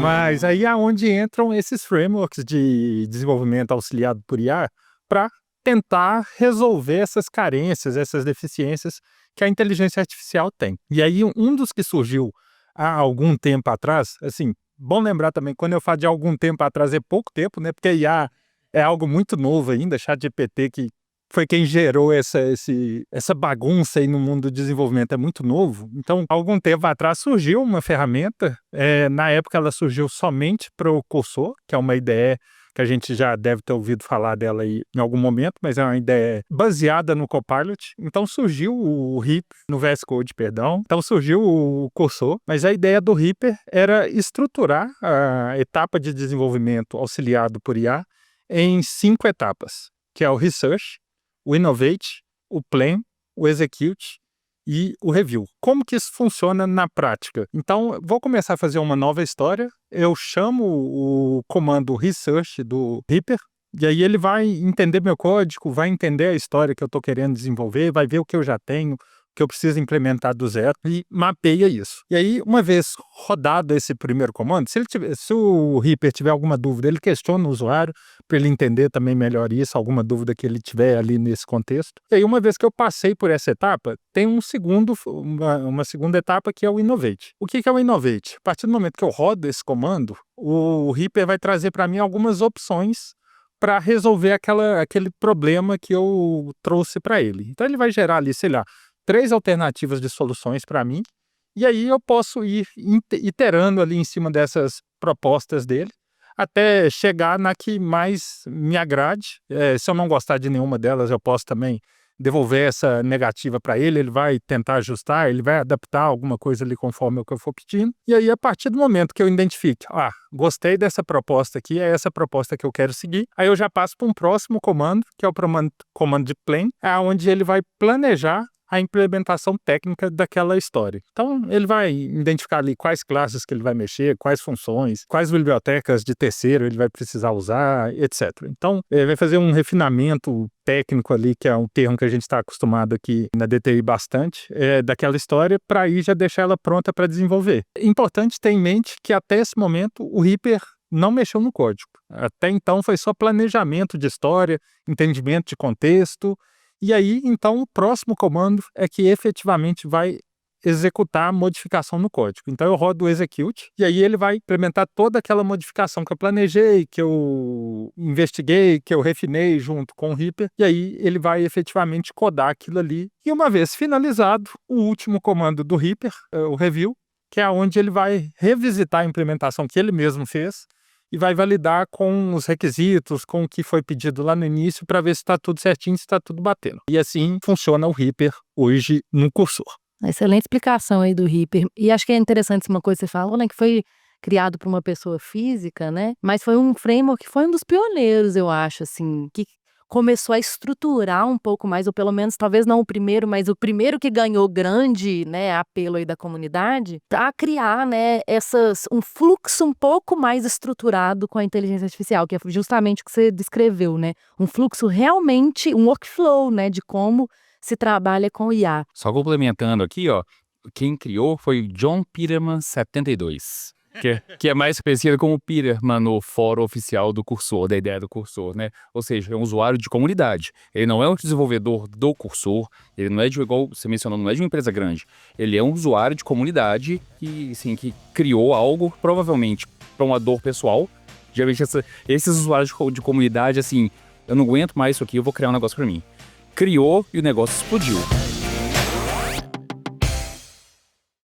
Mas aí é onde entram esses frameworks de desenvolvimento auxiliado por IA para tentar resolver essas carências, essas deficiências que a inteligência artificial tem. E aí um dos que surgiu há algum tempo atrás, assim, bom lembrar também, quando eu falo de algum tempo atrás é pouco tempo, né? Porque IA é algo muito novo ainda, ChatGPT, que foi quem gerou essa bagunça aí no mundo do desenvolvimento, é muito novo. Então, algum tempo atrás surgiu uma ferramenta, na época ela surgiu somente para o Cursor, que é uma IDE que a gente já deve ter ouvido falar dela aí em algum momento, mas é uma ideia baseada no Copilot. Então surgiu o Reaper, no VS Code, perdão. Então surgiu o Cursor, mas a ideia do Reaper era estruturar a etapa de desenvolvimento auxiliado por IA em 5 etapas, que é o Research, o Innovate, o Plan, o Execute e o Review. Como que isso funciona na prática? Então, vou começar a fazer uma nova história. Eu chamo o comando Research do Reaper, e aí ele vai entender meu código, vai entender a história que eu estou querendo desenvolver, vai ver o que eu já tenho, que eu preciso implementar do zero e mapeia isso. E aí, uma vez rodado esse primeiro comando, se o Reaper tiver alguma dúvida, ele questiona o usuário para ele entender também melhor isso, alguma dúvida que ele tiver ali nesse contexto. E aí, uma vez que eu passei por essa etapa, tem uma segunda etapa que é o Innovate. O que é o Innovate? A partir do momento que eu rodo esse comando, o Reaper vai trazer para mim algumas opções para resolver aquele problema que eu trouxe para ele. Então, ele vai gerar ali, sei lá, 3 alternativas de soluções para mim, e aí eu posso ir iterando ali em cima dessas propostas dele, até chegar na que mais me agrade. Se eu não gostar de nenhuma delas, eu posso também devolver essa negativa para ele, ele vai tentar ajustar, ele vai adaptar alguma coisa ali conforme o que eu for pedindo. E aí, a partir do momento que eu identifique, gostei dessa proposta aqui, é essa proposta que eu quero seguir, aí eu já passo para um próximo comando, que é o comando de Plan, onde ele vai planejar a implementação técnica daquela história. Então, ele vai identificar ali quais classes que ele vai mexer, quais funções, quais bibliotecas de terceiro ele vai precisar usar, etc. Então, ele vai fazer um refinamento técnico ali, que é um termo que a gente está acostumado aqui na DTI bastante, daquela história, para aí já deixar ela pronta para desenvolver. Importante ter em mente que até esse momento o Reaper não mexeu no código. Até então foi só planejamento de história, entendimento de contexto. E aí, então, o próximo comando é que efetivamente vai executar a modificação no código. Então, eu rodo o Execute, e aí ele vai implementar toda aquela modificação que eu planejei, que eu investiguei, que eu refinei junto com o Reaper, e aí ele vai efetivamente codar aquilo ali. E uma vez finalizado, o último comando do Reaper, o Review, que é onde ele vai revisitar a implementação que ele mesmo fez, e vai validar com os requisitos, com o que foi pedido lá no início, para ver se está tudo certinho, se está tudo batendo. E assim funciona o Reaper hoje no Cursor. Excelente explicação aí do Reaper. E acho que é interessante uma coisa que você falou, né, que foi criado por uma pessoa física, né, mas foi um framework que foi um dos pioneiros, eu acho, assim, que começou a estruturar um pouco mais, ou pelo menos, talvez não o primeiro, mas o primeiro que ganhou grande, né, apelo aí da comunidade, para criar, né, um fluxo um pouco mais estruturado com a inteligência artificial, que é justamente o que você descreveu, né, um fluxo realmente, um workflow, né, de como se trabalha com IA. Só complementando aqui, ó, quem criou foi John Peterman 72. Que é mais conhecido como Peterman no fórum oficial do Cursor, da ideia do Cursor, né? Ou seja, é um usuário de comunidade. Ele não é um desenvolvedor do Cursor, ele não é igual você mencionou, não é de uma empresa grande. Ele é um usuário de comunidade que, assim, que criou algo, provavelmente, para uma dor pessoal. Geralmente, esses usuários de comunidade, assim, eu não aguento mais isso aqui, eu vou criar um negócio para mim. Criou e o negócio explodiu.